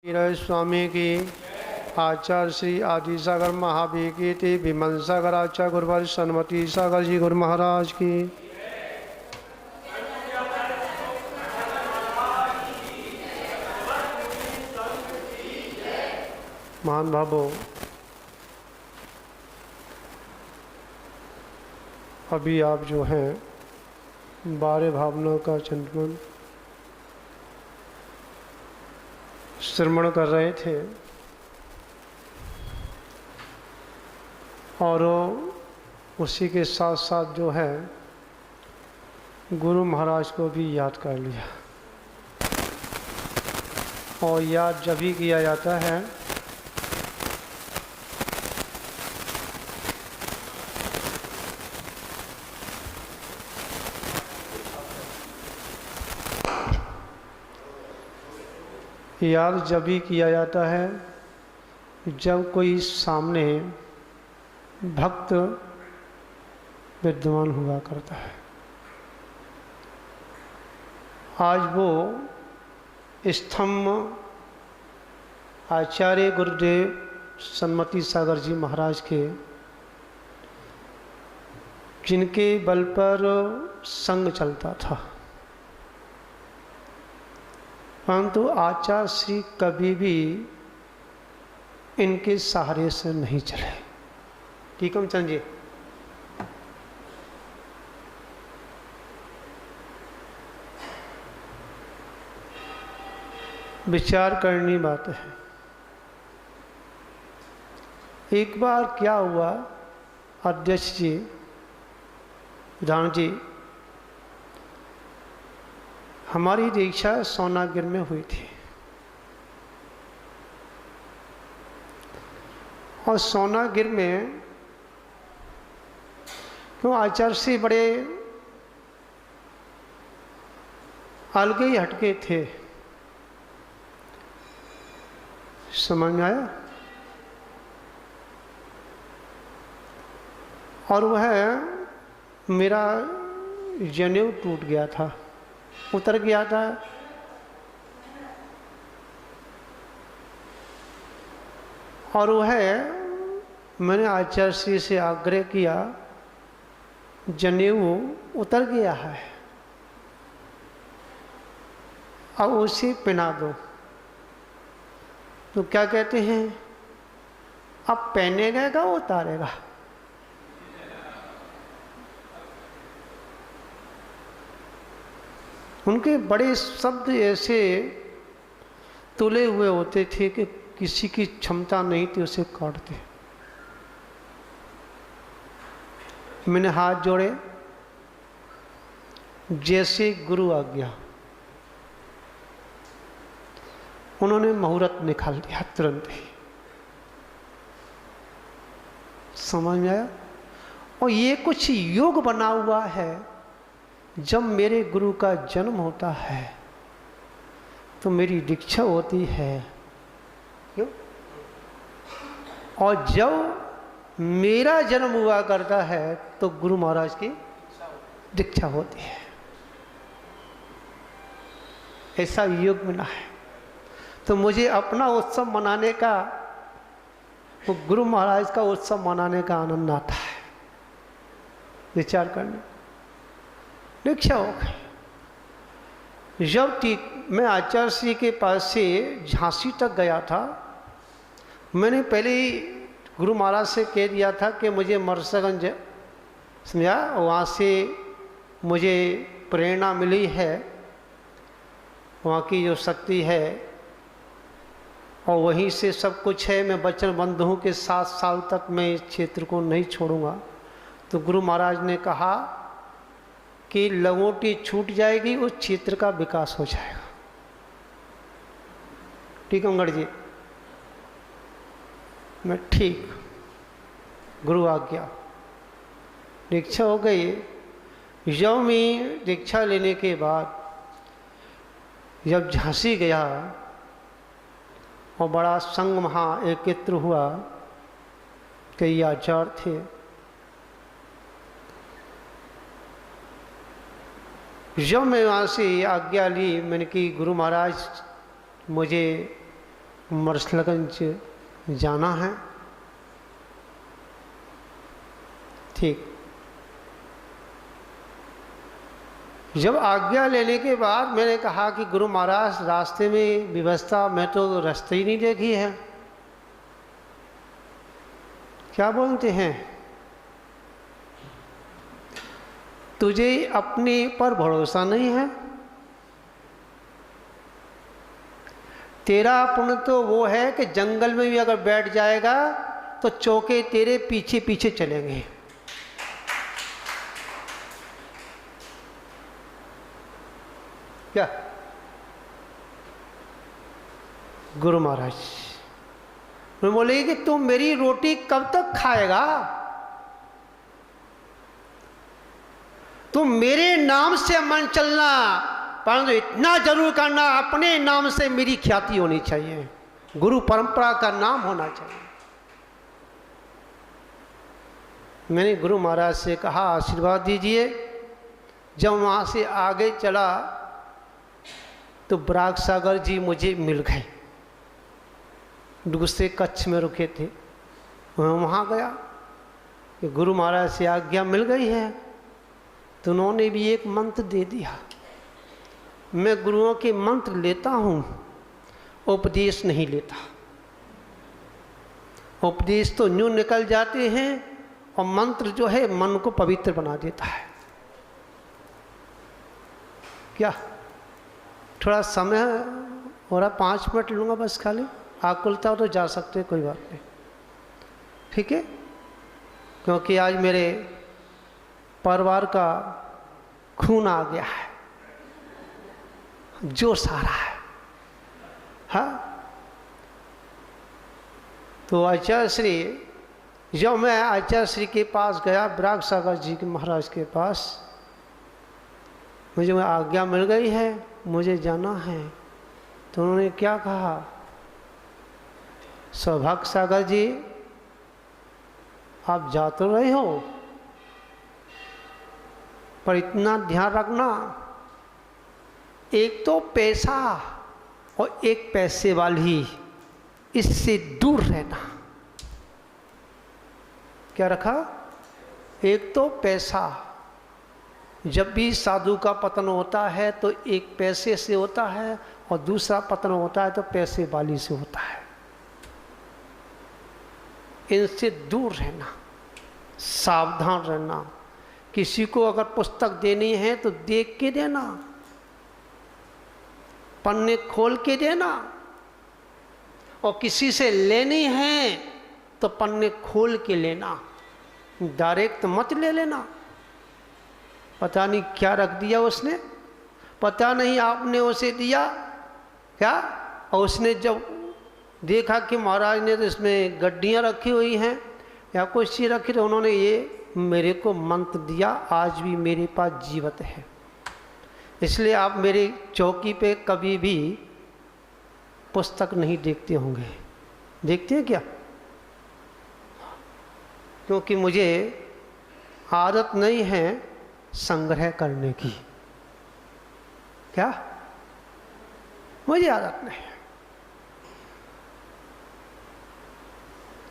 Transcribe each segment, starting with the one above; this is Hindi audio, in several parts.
वीर स्वामी की आचार्य श्री आदि सागर महावीर की थी विमल सागर आचार्य गुरुवर सन्मति सागर जी गुरु महाराज की। महान भावों, अभी आप जो हैं 12 भावनाओं का चिंतन श्रवण कर रहे थे और उसी के साथ साथ जो है गुरु महाराज को भी याद कर लिया। और याद जब भी किया जाता है याद जब भी किया जाता है जब कोई सामने भक्त विद्वान हुआ करता है। आज वो स्तंभ आचार्य गुरुदेव सन्मति सागर जी महाराज के, जिनके बल पर संग चलता था, परंतु आचार्य श्री कभी भी इनके सहारे से नहीं चले। ठीक है चंद जी, विचार करनी बात है। एक बार क्या हुआ, अध्यक्ष जी प्रधान जी, हमारी दीक्षा सोनागिर में हुई थी और सोनागिर में क्यों आचार्य से बड़े अलगे ही हटके थे, समझ में आया। और वह मेरा जनेऊ टूट गया था, उतर गया था। और वह मैंने आचार्य श्री से आग्रह किया, जनेऊ उतर गया है, अब उसे पहना दो। तो क्या कहते हैं, अब पहनेगा क्या उतारेगा। उनके बड़े शब्द ऐसे तुले हुए होते थे कि किसी की क्षमता नहीं थी उसे काटते। मैंने हाथ जोड़े, जैसे गुरु आ गया उन्होंने मुहूर्त निकाल दिया तुरंत ही, समझ में आया। और ये कुछ योग बना हुआ है, जब मेरे गुरु का जन्म होता है तो मेरी दीक्षा होती है, क्यों? और जब मेरा जन्म हुआ करता है तो गुरु महाराज की दीक्षा होती है। ऐसा योग मिला है। तो मुझे अपना उत्सव मनाने का, वो गुरु महाराज का उत्सव मनाने का आनंद आता है। विचार करने दीक्षा हो गई। जब मैं आचार्य श्री के पास से झांसी तक गया था, मैंने पहले ही गुरु महाराज से कह दिया था कि मुझे मरसगंज, समझा, वहाँ से मुझे प्रेरणा मिली है, वहाँ की जो शक्ति है और वहीं से सब कुछ है। मैं वचन बंधुओं के 7 साल तक मैं इस क्षेत्र को नहीं छोड़ूंगा। तो गुरु महाराज ने कहा कि लंगोटी छूट जाएगी, उस क्षेत्र का विकास हो जाएगा। ठीक है अंगड़ जी, मैं ठीक, गुरु आज्ञा। दीक्षा हो गई। जब मैं दीक्षा लेने के बाद जब झांसी गया और बड़ा संग महा एकत्र हुआ, कई आचार्य थे, जब मैं वहाँ से आज्ञा ली, मैंने कि गुरु महाराज मुझे मरसलगंज जाना है। ठीक, जब आज्ञा लेने के बाद मैंने कहा कि गुरु महाराज रास्ते में व्यवस्था, मैं तो रास्ते ही नहीं देखी है। क्या बोलते हैं, तुझे अपने पर भरोसा नहीं है? तेरा पुण्य तो वो है कि जंगल में भी अगर बैठ जाएगा तो चौके तेरे पीछे पीछे चलेंगे। क्या गुरु महाराज मैं बोले कि तुम मेरी रोटी कब तक खाएगा? तुम मेरे नाम से मन चलना, परंतु इतना जरूर करना अपने नाम से मेरी ख्याति होनी चाहिए, गुरु परंपरा का नाम होना चाहिए। मैंने गुरु महाराज से कहा आशीर्वाद दीजिए। जब वहाँ से आगे चला तो बराग सागर जी मुझे मिल गए, दूसरे कच्छ में रुके थे। मैं वहाँ गया कि गुरु महाराज से आज्ञा मिल गई है, तो उन्होंने भी एक मंत्र दे दिया। मैं गुरुओं के मंत्र लेता हूँ, उपदेश नहीं लेता। उपदेश तो यूँ निकल जाते हैं और मंत्र जो है मन को पवित्र बना देता है। क्या थोड़ा समय हो रहा, 5 मिनट लूँगा बस, खाली आकुलता हो तो जा सकते, कोई बात नहीं, ठीक है? क्योंकि आज मेरे परिवार का खून आ गया है, जोश आ रहा है। हाँ, तो आचार्य श्री, जब मैं आचार्य श्री के पास गया, बराग सागर जी के महाराज के पास, मुझे आज्ञा मिल गई है, मुझे जाना है। तो उन्होंने क्या कहा, सौभाग्य सागर जी आप जा तो रहे हो, पर इतना ध्यान रखना, एक तो पैसा और एक पैसे वाली, इससे दूर रहना। क्या रखा? एक तो पैसा, जब भी साधु का पतन होता है तो एक पैसे से होता है और दूसरा पतन होता है तो पैसे वाली से होता है। इनसे दूर रहना, सावधान रहना। किसी को अगर पुस्तक देनी है तो देख के देना, पन्ने खोल के देना, और किसी से लेनी है तो पन्ने खोल के लेना, डायरेक्ट मत ले लेना। पता नहीं क्या रख दिया उसने, पता नहीं आपने उसे दिया क्या, और उसने जब देखा कि महाराज ने तो इसमें गड्डियाँ रखी हुई हैं या कुछ चीज़ रखी, तो उन्होंने ये मेरे को मंत्र दिया, आज भी मेरे पास जीवित है। इसलिए आप मेरे चौकी पे कभी भी पुस्तक नहीं देखते होंगे। देखते हैं क्या? क्योंकि मुझे आदत नहीं है संग्रह करने की। क्या? मुझे आदत नहीं है।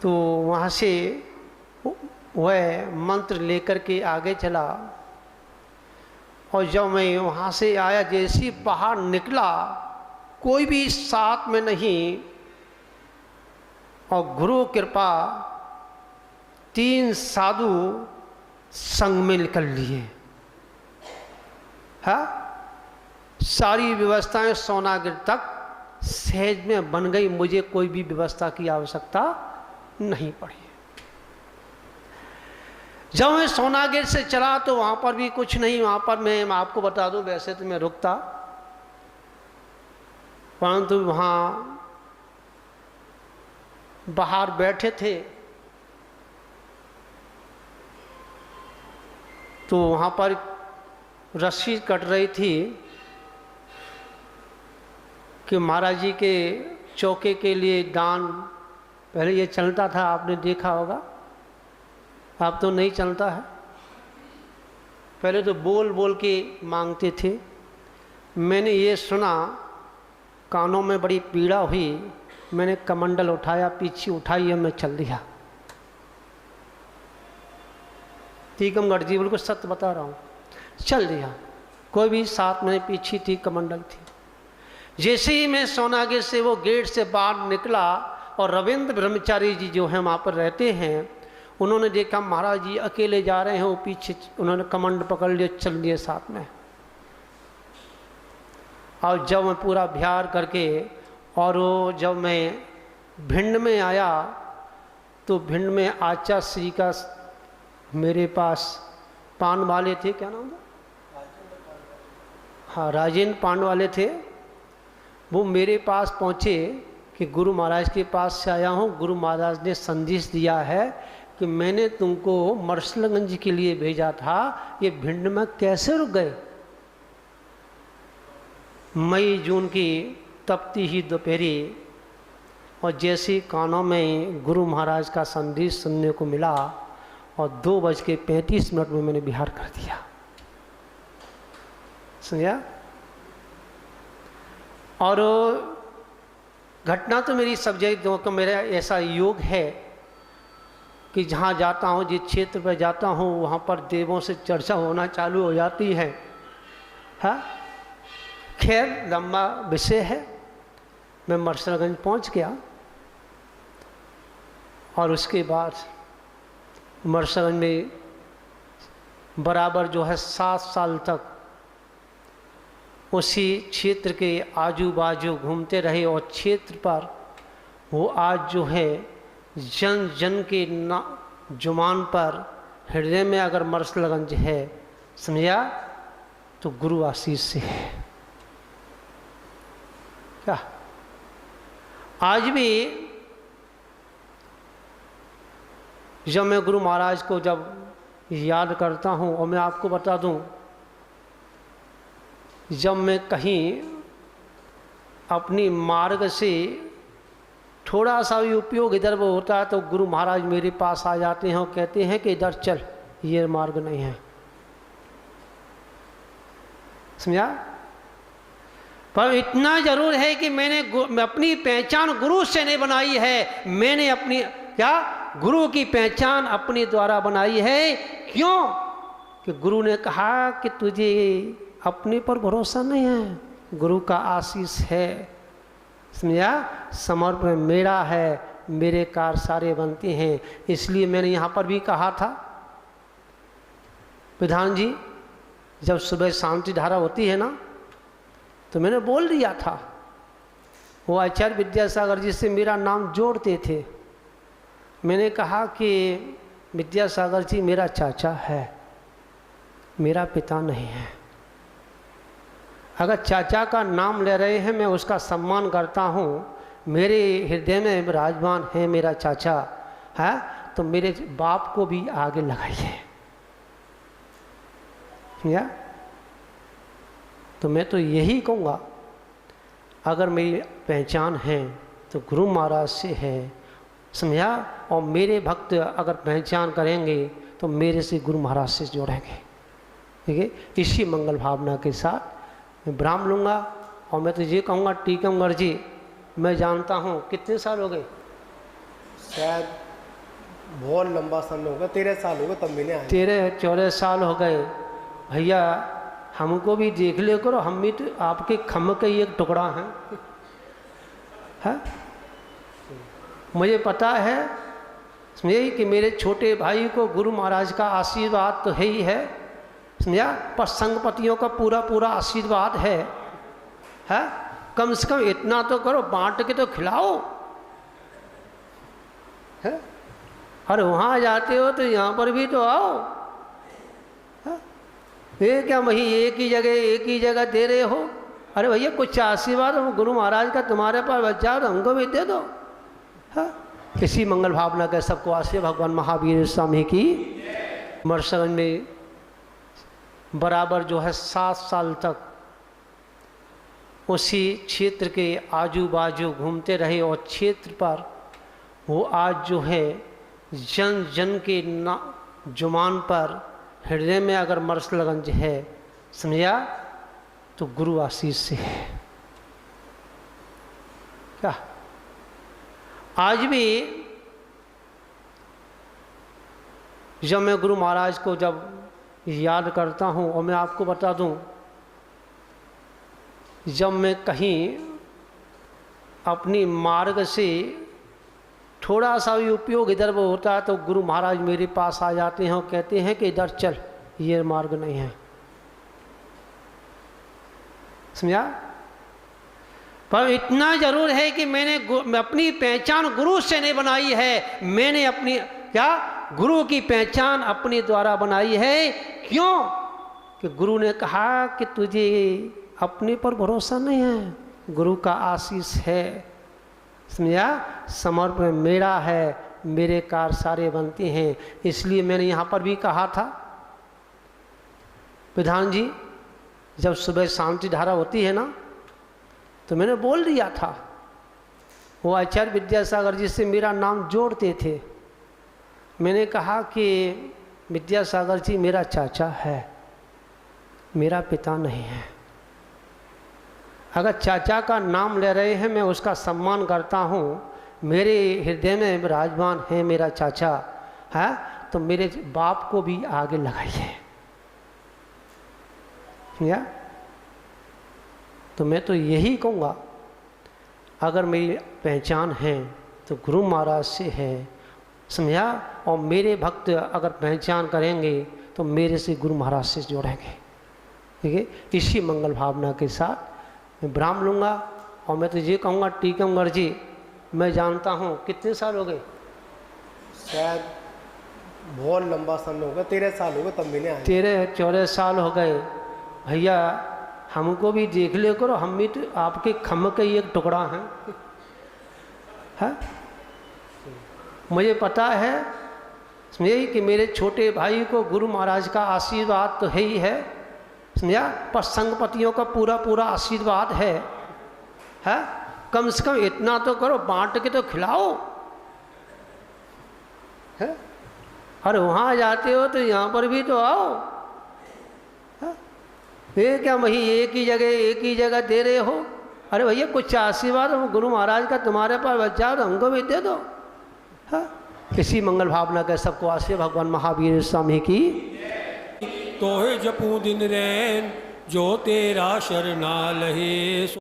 तो वहाँ से वह मंत्र लेकर के आगे चला, और जब मैं वहाँ से आया, जैसे बाहर निकला, कोई भी साथ में नहीं, और गुरु कृपा 3 साधु संग में निकल लिए। हाँ, सारी व्यवस्थाएं सोनागिर तक सहज में बन गई, मुझे कोई भी व्यवस्था की आवश्यकता नहीं पड़ी। जब मैं सोनागिर से चला तो वहाँ पर भी कुछ नहीं, वहाँ पर मैं आपको बता दूं, वैसे तो मैं रुकता, परंतु वहाँ बाहर बैठे थे तो वहाँ पर रस्सी कट रही थी कि महाराज जी के चौके के लिए दान, पहले ये चलता था, आपने देखा होगा, अब तो नहीं चलता है। पहले तो बोल बोल के मांगते थे। मैंने ये सुना, कानों में बड़ी पीड़ा हुई मैंने कमंडल उठाया, पीछे उठाई, मैं चल दिया। टीकमगढ़ जी, बिल्कुल सत्य बता रहा हूँ, चल दिया। कोई भी साथ में पीछे थी, कमंडल थी। जैसे ही मैं सोनागे से वो गेट से बाहर निकला और रविंद्र ब्रह्मचारी जी जो हैं वहाँ पर रहते हैं, उन्होंने देखा महाराज जी अकेले जा रहे हैं, वो पीछे, उन्होंने कमंड पकड़ लिए, चल लिए साथ में। और जब मैं पूरा बिहार करके और वो जब मैं भिंड में आया तो भिंड में आचार्य श्री का मेरे पास पान वाले थे, क्या नाम था, हाँ राजेंद्र पान वाले थे। वो मेरे पास पहुँचे कि गुरु महाराज के पास से आया हूँ, गुरु महाराज ने संदेश दिया है कि मैंने तुमको मरसलगंज के लिए भेजा था, ये भिंड में कैसे रुक गए। मई जून की तपती ही दोपहरी, और जैसे कानों में गुरु महाराज का संदेश सुनने को मिला और 2:35 में मैंने बिहार कर दिया। समझा। और घटना तो मेरी सब जगह तो मेरा ऐसा योग है कि जहाँ जाता हूँ, जिस क्षेत्र पर जाता हूँ, वहाँ पर देवों से चर्चा होना चालू हो जाती है। हाँ, खैर लंबा विषय है। मैं मरसलगंज पहुँच गया और उसके बाद मरसलगंज में बराबर जो है 7 साल तक उसी क्षेत्र के आजू बाजू घूमते रहे, और क्षेत्र पर वो आज जो है जन जन के जुबान पर, हृदय में अगर मरसलगंज है, समझा, तो गुरु आशीष से है। क्या आज भी जब मैं गुरु महाराज को जब याद करता हूँ, और मैं आपको बता दूँ, जब मैं कहीं अपनी मार्ग से थोड़ा सा भी उपयोग इधर वो होता है तो गुरु महाराज मेरे पास आ जाते हैं और कहते हैं कि इधर चल, ये मार्ग नहीं है। समझा। पर इतना जरूर है कि मैंने अपनी पहचान गुरु से नहीं बनाई है, मैंने अपनी क्या गुरु की पहचान अपने द्वारा बनाई है। क्यों कि गुरु ने कहा कि तुझे अपने पर भरोसा नहीं है, गुरु का आशीष है। समझा। समर्पण मेरा है, मेरे कार सारे बनते हैं। इसलिए मैंने यहाँ पर भी कहा था, विधान जी जब सुबह शांति धारा होती है ना, तो मैंने बोल दिया था, वो आचार्य विद्यासागर जी से मेरा नाम जोड़ते थे। मैंने कहा कि विद्यासागर जी मेरा चाचा है, मेरा पिता नहीं है। अगर चाचा का नाम ले रहे हैं, मैं उसका सम्मान करता हूँ, मेरे हृदय में विराजमान है मेरा चाचा है, तो मेरे बाप को भी आगे लगाइए। या तो मैं तो यही कहूँगा, अगर मेरी पहचान है तो गुरु महाराज से है। समझा। और मेरे भक्त अगर पहचान करेंगे तो मेरे से गुरु महाराज से जोड़ेंगे। ठीक है। इसी मंगल भावना के साथ मैं विराम लूँगा, और मैं तो ये कहूँगा टीकमगढ़ जी, मैं जानता हूँ कितने साल हो गए, शायद बहुत लंबा समय हो गया, 13 साल हो गए तब मिले आए। 13-14 साल हो गए। भैया हमको भी देख ले करो, हम भी तो आपके खम का ही एक टुकड़ा हैं। है? मुझे पता है समझे कि मेरे छोटे भाई को गुरु महाराज का आशीर्वाद तो है ही है, समझा, पर संगपतियों का पूरा पूरा आशीर्वाद है। कम से कम इतना तो करो, बांट के तो खिलाओ। है? अरे वहाँ जाते हो तो यहाँ पर भी तो आओ। ये क्या वही एक ही जगह दे रहे हो। अरे भैया कुछ आशीर्वाद गुरु महाराज का तुम्हारे पास बच्चा हो तो हमको भी दे दो। हाँ, इसी मंगल भावना के सबको आशीर्वाद भगवान महावीर स्वामी की। मरसलगंज में बराबर जो है 7 साल तक उसी क्षेत्र के आजू बाजू घूमते रहे, और क्षेत्र पर वो आज जो है जन जन के जुबान पर, हृदय में अगर मरसलगंज है, समझा, तो गुरु आशीष से है। क्या आज भी जब मैं गुरु महाराज को जब याद करता हूँ, और मैं आपको बता दूँ, जब मैं कहीं अपनी मार्ग से थोड़ा सा भी उपयोग इधर वो होता है तो गुरु महाराज मेरे पास आ जाते हैं और कहते हैं कि इधर चल, ये मार्ग नहीं है। समझा? पर इतना जरूर है कि मैंने अपनी पहचान गुरु से नहीं बनाई है, मैंने अपनी क्या गुरु की पहचान अपने द्वारा बनाई है। क्यों? कि गुरु ने कहा कि तुझे अपने पर भरोसा नहीं है, गुरु का आशीष है। समझा? समर्पण मेरा है, मेरे कार्य सारे बनते हैं। इसलिए मैंने यहाँ पर भी कहा था, प्रधान जी जब सुबह शांति धारा होती है ना, तो मैंने बोल दिया था, वो आचार्य विद्यासागर जी से मेरा नाम जोड़ते थे। मैंने कहा कि विद्यासागर जी मेरा चाचा है, मेरा पिता नहीं है। अगर चाचा का नाम ले रहे हैं, मैं उसका सम्मान करता हूँ, मेरे हृदय में विराजमान है मेरा चाचा है, तो मेरे बाप को भी आगे लगाइए। या तो मैं तो यही कहूँगा, अगर मेरी पहचान है तो गुरु महाराज से है। समझा? और मेरे भक्त अगर पहचान करेंगे तो मेरे से गुरु महाराज से जोड़ेंगे। ठीक है? इसी मंगल भावना के साथ मैं विराम लूँगा। और मैं तो ये कहूँगा, टीकमगढ़ जी मैं जानता हूँ कितने साल हो गए, शायद बहुत लंबा समय हो गया, 13 साल हो गए तब मिले आए। 13-14 साल हो गए। भैया हमको भी देख ले करो, हम भी तो आपके खम का ही एक टुकड़ा हैं। है? मुझे पता है समझे कि मेरे छोटे भाई को गुरु महाराज का आशीर्वाद तो है ही है, समझा, पर संगपतियों का पूरा पूरा आशीर्वाद है। कम से कम इतना तो करो, बांट के तो खिलाओ। है? अरे वहाँ जाते हो तो यहाँ पर भी तो आओ। ये क्या वही एक ही जगह दे रहे हो? अरे भैया कुछ आशीर्वाद गुरु महाराज का तुम्हारे पास बच्चा तो हमको भी दे दो। हाँ? इसी मंगल भावना के सबको आशीर्वाद भगवान महावीर स्वामी की। तोहे जपू दिन रैन जो तेरा शरणा लहे।